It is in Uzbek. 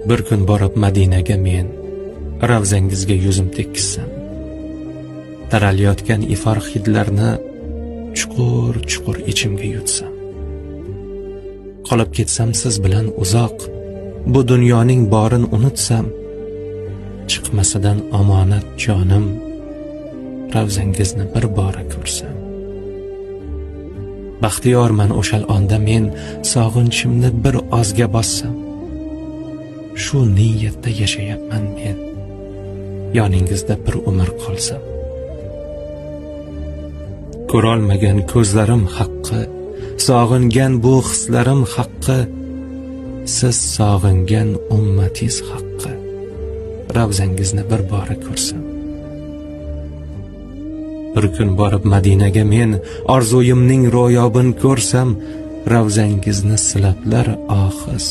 Bir kun borib Madinaga men ravzangizga yuzim tekkizsam, taralayotgan ifor hidlarni chuqur ichimga yutsam, qolib ketsam siz bilan uzoq, bu dunyoning borin unutsam, chiqmasidan omonat jonim, ravzangizni bir bora ko'rsam. Baxtiyorman o'shal onda men sog'inchimni bir ozga bossam, shu niyatda yashayapman men, yoningizda bir umr qolsam. Ko'rolmagan ko'zlarim haqqi, sog'ingan bu hislarim haqqi, siz sog'ingan ummatiz haqqi, ravzangizni bir bora ko'rsam. Bir kun borib Madinaga men orzuyimning ro'yobin ko'rsam, ravzangizni silablar oxiz